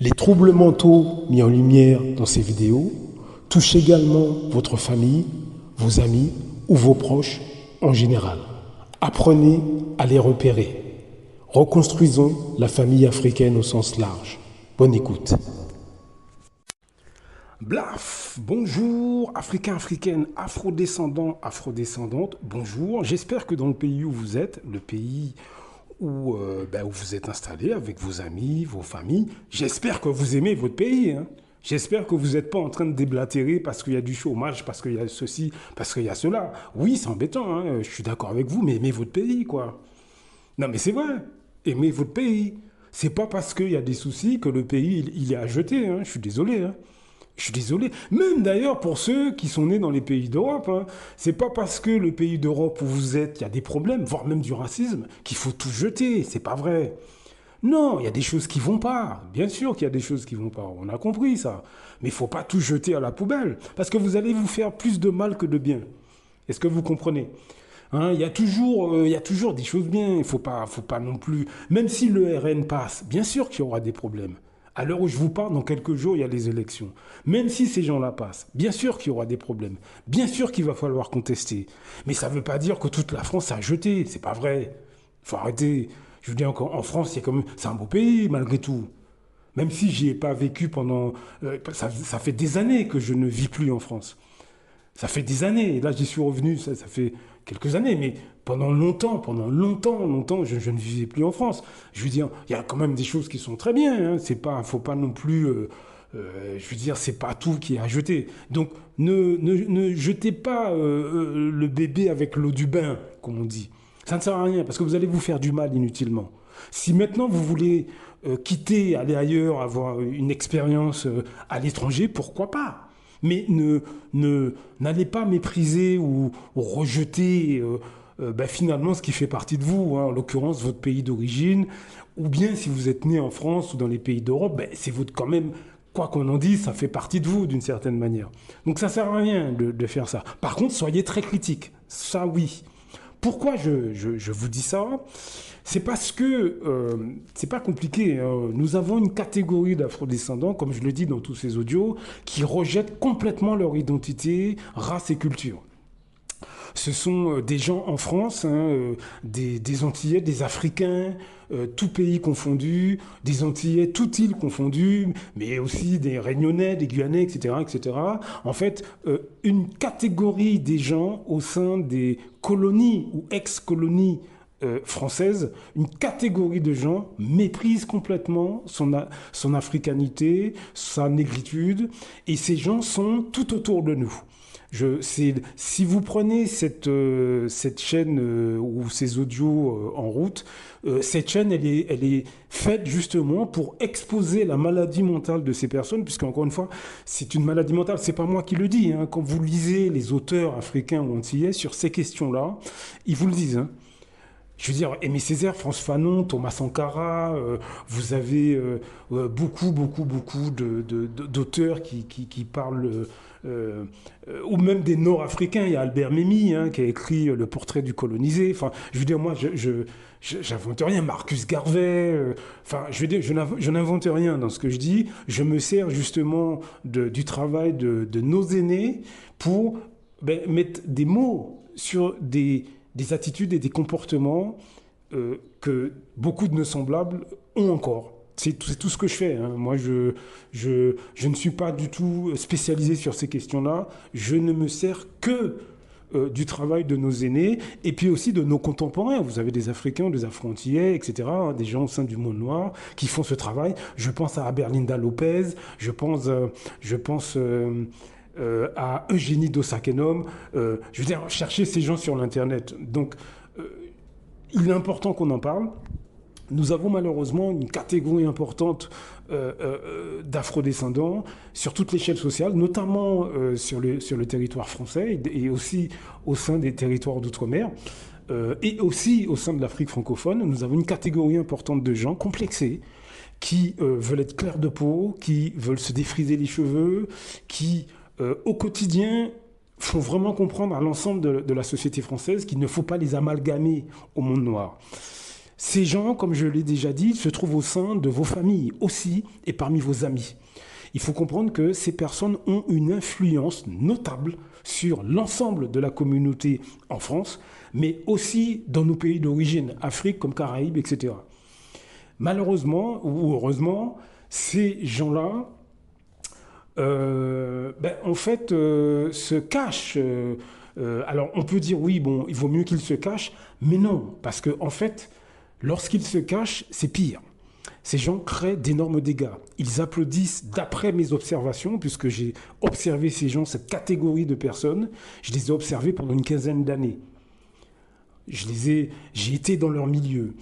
Les troubles mentaux mis en lumière dans ces vidéos touchent également votre famille, vos amis ou vos proches en général. Apprenez à les repérer. Reconstruisons la famille africaine au sens large. Bonne écoute. Blaf, bonjour, Africains, Africaines, Afrodescendants, Afrodescendantes, bonjour. J'espère que dans le pays où vous êtes, le pays où vous êtes installé avec vos amis, vos familles, j'espère que vous aimez votre pays. J'espère que vous n'êtes pas en train de déblatérer parce qu'il y a du chômage, parce qu'il y a ceci, parce qu'il y a cela. Oui, c'est embêtant, je suis d'accord avec vous, mais aimez votre pays, quoi. Non, mais c'est vrai, aimez votre pays. C'est pas parce qu'il y a des soucis que le pays, il est à jeter, je suis désolé. Je suis désolé. Même d'ailleurs pour ceux qui sont nés dans les pays d'Europe, c'est pas parce que le pays d'Europe où vous êtes, il y a des problèmes, voire même du racisme, qu'il faut tout jeter. C'est pas vrai. Non, il y a des choses qui vont pas. Bien sûr qu'il y a des choses qui vont pas. On a compris ça. Mais il faut pas tout jeter à la poubelle. Parce que vous allez vous faire plus de mal que de bien. Est-ce que vous comprenez ? Il y a toujours des choses bien. Il faut pas non plus. Même si le RN passe, bien sûr qu'il y aura des problèmes. À l'heure où je vous parle, dans quelques jours, il y a les élections. Même si ces gens-là passent, bien sûr qu'il y aura des problèmes. Bien sûr qu'il va falloir contester. Mais ça ne veut pas dire que toute la France a jeté. C'est pas vrai. Il faut arrêter. Je veux dire, en France, c'est un beau pays, malgré tout. Même si j'y ai pas vécu pendant... ça fait des années que je ne vis plus en France. Ça fait des années. Et là, j'y suis revenu, ça fait quelques années. Mais pendant longtemps, je ne vivais plus en France. Je veux dire, il y a quand même des choses qui sont très bien. Faut pas non plus... je veux dire, c'est pas tout qui est à jeter. Donc, ne jetez pas le bébé avec l'eau du bain, comme on dit. Ça ne sert à rien, parce que vous allez vous faire du mal inutilement. Si maintenant vous voulez quitter, aller ailleurs, avoir une expérience à l'étranger, pourquoi pas ? Mais n'allez pas mépriser ou rejeter finalement ce qui fait partie de vous, en l'occurrence votre pays d'origine, ou bien si vous êtes né en France ou dans les pays d'Europe, c'est votre quand même, quoi qu'on en dise, ça fait partie de vous d'une certaine manière. Donc ça ne sert à rien de faire ça. Par contre, soyez très critique, ça oui. Pourquoi je vous dis ça ? C'est parce que c'est pas compliqué. Nous avons une catégorie d'afrodescendants, comme je le dis dans tous ces audios, qui rejettent complètement leur identité, race et culture. Ce sont des gens en France, des Antillais, des Africains, tout pays confondu, des Antillais, toute île confondue, mais aussi des Réunionnais, des Guyanais, etc., etc. En fait, une catégorie des gens au sein des colonies ou ex-colonies françaises, une catégorie de gens méprise complètement son africanité, sa négritude, et ces gens sont tout autour de nous. Si vous prenez cette chaîne ou ces audios en route, cette chaîne, elle est faite justement pour exposer la maladie mentale de ces personnes, puisqu'encore une fois, c'est une maladie mentale, c'est pas moi qui le dis. Quand vous lisez les auteurs africains ou antillais sur ces questions-là, ils vous le disent. Je veux dire, Aimé Césaire, Frantz Fanon, Thomas Sankara, vous avez beaucoup d'auteurs qui parlent, ou même des Nord-Africains. Il y a Albert Memmi qui a écrit Le portrait du colonisé. Enfin, je veux dire, moi, j'invente rien. Marcus Garvey. Je veux dire, je n'invente rien dans ce que je dis. Je me sers justement du travail de nos aînés pour mettre des mots sur des attitudes et des comportements que beaucoup de nos semblables ont encore. C'est tout ce que je fais. Moi, je ne suis pas du tout spécialisé sur ces questions-là. Je ne me sers que du travail de nos aînés et puis aussi de nos contemporains. Vous avez des Africains, des Afro-Antillais, etc., des gens au sein du monde noir qui font ce travail. Je pense à Aberlinda Lopez, je pense à Eugénie Dos-Sakenom. Je veux dire, chercher ces gens sur l'Internet. Donc, il est important qu'on en parle. Nous avons malheureusement une catégorie importante d'afrodescendants sur toute l'échelle sociale, notamment sur le territoire français et aussi au sein des territoires d'outre-mer. Et aussi au sein de l'Afrique francophone, nous avons une catégorie importante de gens complexés qui veulent être clairs de peau, qui veulent se défriser les cheveux, qui au quotidien font vraiment comprendre à l'ensemble de la société française qu'il ne faut pas les amalgamer au monde noir. Ces gens, comme je l'ai déjà dit, se trouvent au sein de vos familles aussi et parmi vos amis. Il faut comprendre que ces personnes ont une influence notable sur l'ensemble de la communauté en France, mais aussi dans nos pays d'origine, Afrique comme Caraïbes, etc. Malheureusement ou heureusement, ces gens-là, en fait, se cachent. Alors, on peut dire oui, bon, il vaut mieux qu'ils se cachent, mais non, parce que en fait, lorsqu'ils se cachent, c'est pire. Ces gens créent d'énormes dégâts. Ils applaudissent d'après mes observations, puisque j'ai observé ces gens, cette catégorie de personnes, je les ai observés pendant une quinzaine d'années. J'ai été dans leur milieu.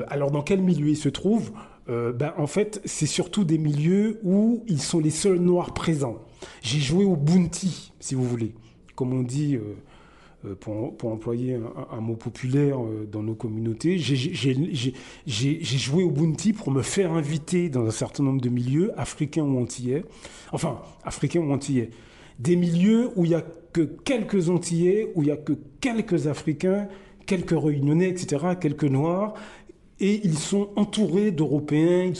Alors dans quel milieu ils se trouvent? En fait, c'est surtout des milieux où ils sont les seuls noirs présents. J'ai joué au bounty, si vous voulez, comme on dit pour employer un mot populaire dans nos communautés. J'ai joué au bounty pour me faire inviter dans un certain nombre de milieux, africains ou antillais. Enfin, africains ou antillais. Des milieux où il n'y a que quelques antillais, où il n'y a que quelques africains, quelques réunionnais, etc., quelques noirs, et ils sont entourés d'Européens,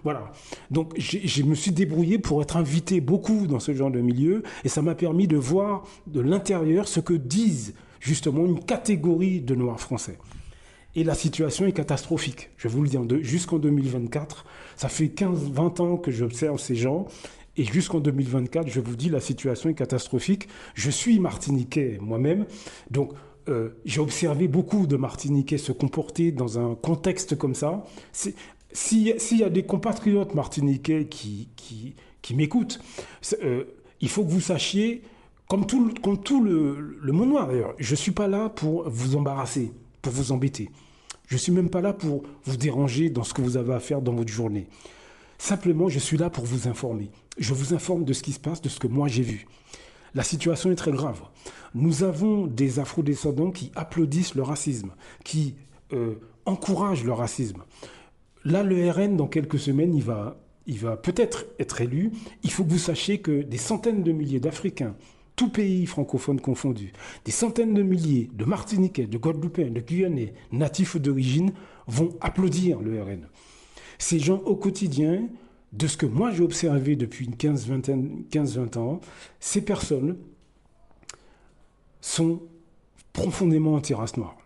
voilà. Donc je me suis débrouillé pour être invité beaucoup dans ce genre de milieu, et ça m'a permis de voir de l'intérieur ce que disent justement une catégorie de Noirs français. Et la situation est catastrophique, je vais vous le dire, jusqu'en 2024, ça fait 15-20 ans que j'observe ces gens, et jusqu'en 2024, je vous dis, la situation est catastrophique. Je suis martiniquais moi-même, donc j'ai observé beaucoup de Martiniquais se comporter dans un contexte comme ça. S'il y a des compatriotes martiniquais qui m'écoutent, il faut que vous sachiez, comme tout le monde noir d'ailleurs, je ne suis pas là pour vous embarrasser, pour vous embêter. Je ne suis même pas là pour vous déranger dans ce que vous avez à faire dans votre journée. Simplement, je suis là pour vous informer. Je vous informe de ce qui se passe, de ce que moi j'ai vu. La situation est très grave. Nous avons des afrodescendants qui applaudissent le racisme, qui encouragent le racisme. Là, le RN, dans quelques semaines, il va peut-être être élu. Il faut que vous sachiez que des centaines de milliers d'Africains, tous pays francophones confondus, des centaines de milliers de Martiniquais, de Guadeloupéens, de Guyanais, natifs d'origine, vont applaudir le RN. Ces gens, au quotidien, de ce que moi j'ai observé depuis une 15-20 ans, ces personnes sont profondément anti-race noire.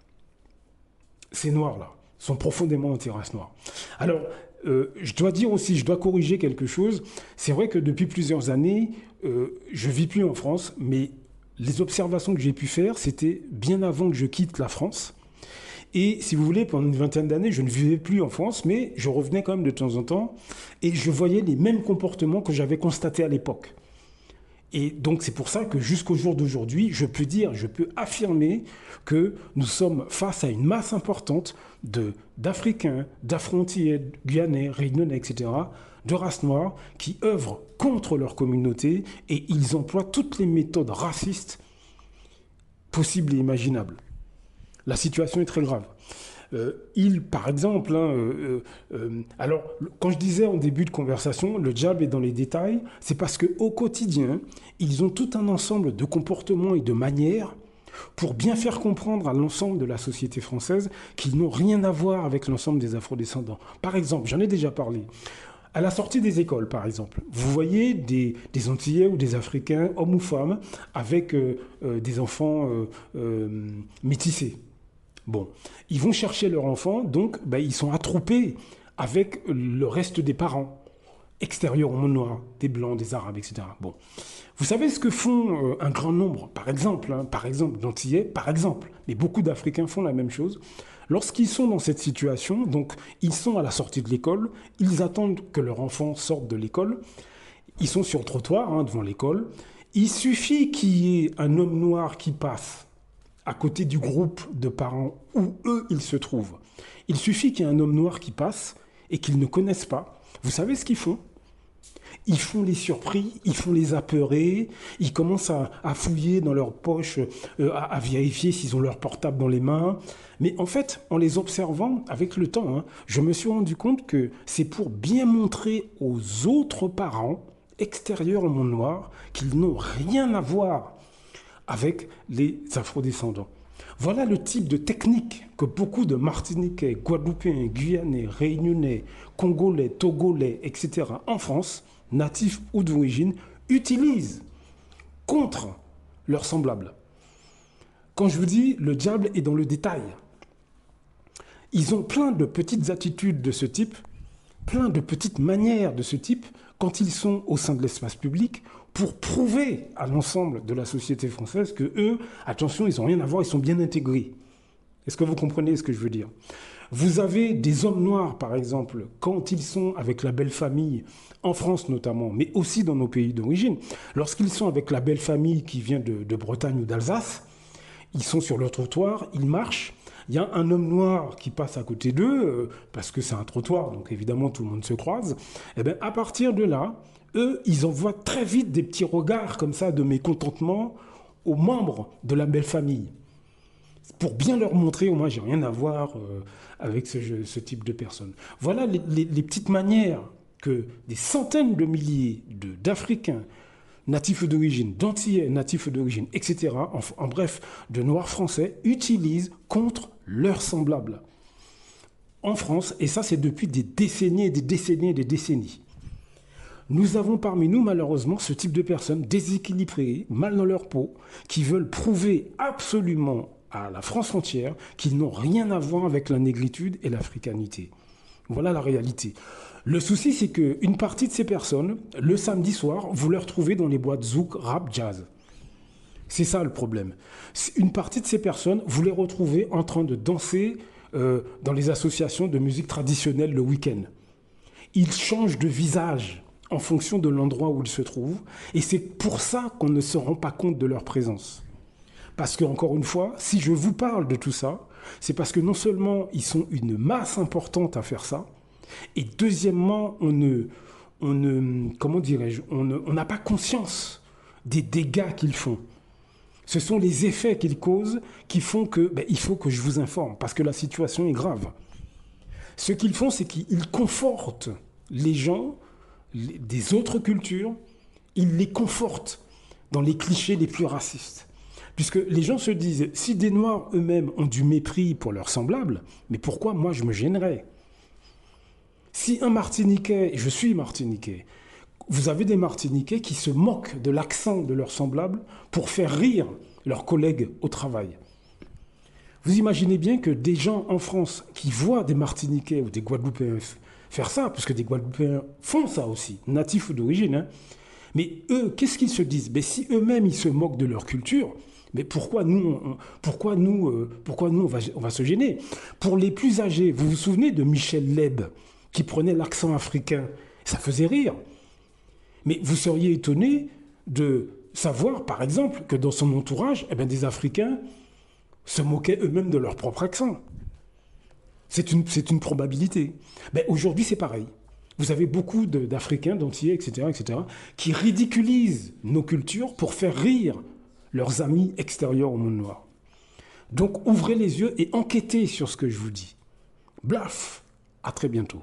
Ces noirs-là sont profondément anti-race noire. Alors, je dois dire aussi, je dois corriger quelque chose. C'est vrai que depuis plusieurs années, je ne vis plus en France, mais les observations que j'ai pu faire, c'était bien avant que je quitte la France. Et si vous voulez, pendant une vingtaine d'années, je ne vivais plus en France, mais je revenais quand même de temps en temps, et je voyais les mêmes comportements que j'avais constatés à l'époque. Et donc c'est pour ça que jusqu'au jour d'aujourd'hui, je peux affirmer que nous sommes face à une masse importante d'Africains, d'Afro-Antillais, Guyanais, Réunionnais, etc., de race noire, qui œuvrent contre leur communauté, et ils emploient toutes les méthodes racistes possibles et imaginables. La situation est très grave. Par exemple, alors quand je disais en début de conversation, le diable est dans les détails, c'est parce qu'au quotidien, ils ont tout un ensemble de comportements et de manières pour bien faire comprendre à l'ensemble de la société française qu'ils n'ont rien à voir avec l'ensemble des afrodescendants. Par exemple, j'en ai déjà parlé. À la sortie des écoles, par exemple, vous voyez des Antillais ou des Africains, hommes ou femmes, avec des enfants métissés. Bon, ils vont chercher leur enfant, donc ils sont attroupés avec le reste des parents, extérieurs au monde noir, des blancs, des arabes, etc. Bon, vous savez ce que font un grand nombre, par exemple, d'Antillais, par exemple, mais beaucoup d'Africains font la même chose. Lorsqu'ils sont dans cette situation, donc ils sont à la sortie de l'école, ils attendent que leur enfant sorte de l'école, ils sont sur le trottoir devant l'école, il suffit qu'il y ait un homme noir qui passe à côté du groupe de parents où eux, ils se trouvent. Il suffit qu'il y ait un homme noir qui passe et qu'ils ne connaissent pas. Vous savez ce qu'ils font? Ils font les surpris, ils font les apeurés, ils commencent à fouiller dans leurs poches, à vérifier s'ils ont leur portable dans les mains. Mais en fait, en les observant avec le temps, je me suis rendu compte que c'est pour bien montrer aux autres parents extérieurs au monde noir qu'ils n'ont rien à voir avec les afrodescendants. Voilà le type de technique que beaucoup de Martiniquais, Guadeloupéens, Guyanais, Réunionnais, Congolais, Togolais, etc. en France, natifs ou d'origine, utilisent contre leurs semblables. Quand je vous dis le diable est dans le détail, ils ont plein de petites attitudes de ce type, plein de petites manières de ce type quand ils sont au sein de l'espace public pour prouver à l'ensemble de la société française que eux, attention, ils n'ont rien à voir, ils sont bien intégrés. Est-ce que vous comprenez ce que je veux dire? Vous avez des hommes noirs, par exemple, quand ils sont avec la belle famille, en France notamment, mais aussi dans nos pays d'origine, lorsqu'ils sont avec la belle famille qui vient de Bretagne ou d'Alsace, ils sont sur le trottoir, ils marchent, il y a un homme noir qui passe à côté d'eux, parce que c'est un trottoir, donc évidemment tout le monde se croise, et bien à partir de là, eux, ils envoient très vite des petits regards comme ça de mécontentement aux membres de la belle famille, pour bien leur montrer, au moins j'ai rien à voir avec ce type de personnes. Voilà les petites manières que des centaines de milliers d'Africains natifs d'origine, d'Antillais natifs d'origine, etc., en bref, de Noirs français, utilisent contre leurs semblables en France, et ça c'est depuis des décennies et des décennies et des décennies. Nous avons parmi nous malheureusement ce type de personnes déséquilibrées, mal dans leur peau, qui veulent prouver absolument à la France entière qu'ils n'ont rien à voir avec la négritude et l'africanité. Voilà la réalité. Le souci, c'est qu'une partie de ces personnes, le samedi soir, vous les retrouvez dans les boîtes zouk, rap, jazz. C'est ça le problème. Une partie de ces personnes, vous les retrouvez en train de danser dans les associations de musique traditionnelle le week-end. Ils changent de visage en fonction de l'endroit où ils se trouvent, et c'est pour ça qu'on ne se rend pas compte de leur présence. Parce que, encore une fois, si je vous parle de tout ça, c'est parce que non seulement ils sont une masse importante à faire ça, et deuxièmement, comment dirais-je, on n'a pas conscience des dégâts qu'ils font. Ce sont les effets qu'ils causent qui font que, il faut que je vous informe, parce que la situation est grave. Ce qu'ils font, c'est qu'ils confortent les gens des autres cultures, ils les confortent dans les clichés les plus racistes. Puisque les gens se disent, si des Noirs eux-mêmes ont du mépris pour leurs semblables, mais pourquoi moi je me gênerais? Si un Martiniquais, et je suis Martiniquais, vous avez des Martiniquais qui se moquent de l'accent de leurs semblables pour faire rire leurs collègues au travail. Vous imaginez bien que des gens en France qui voient des Martiniquais ou des Guadeloupéens faire ça, parce que des Guadeloupéens font ça aussi, natifs ou d'origine, hein, mais eux, qu'est-ce qu'ils se disent? Si eux-mêmes ils se moquent de leur culture, mais pourquoi nous, on va se gêner? Pour les plus âgés, vous vous souvenez de Michel Leb, qui prenait l'accent africain? Ça faisait rire. Mais vous seriez étonné de savoir, par exemple, que dans son entourage, des Africains se moquaient eux-mêmes de leur propre accent. C'est une probabilité. Aujourd'hui, c'est pareil. Vous avez beaucoup d'Africains, d'Antillais, etc., qui ridiculisent nos cultures pour faire rire leurs amis extérieurs au monde noir. Donc, ouvrez les yeux et enquêtez sur ce que je vous dis. Blaf! À très bientôt.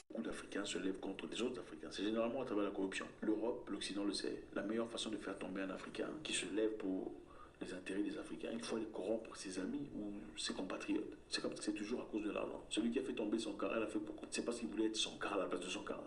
Beaucoup d'Africains se lèvent contre des autres Africains. C'est généralement à travers la corruption. L'Europe, l'Occident le sait. La meilleure façon de faire tomber un Africain qui se lève pour les intérêts des Africains, il faut aller corrompre ses amis ou ses compatriotes. C'est comme ça, c'est toujours à cause de l'argent. Celui qui a fait tomber son cara, il a fait beaucoup. C'est parce qu'il voulait être son cara à la place de son cara.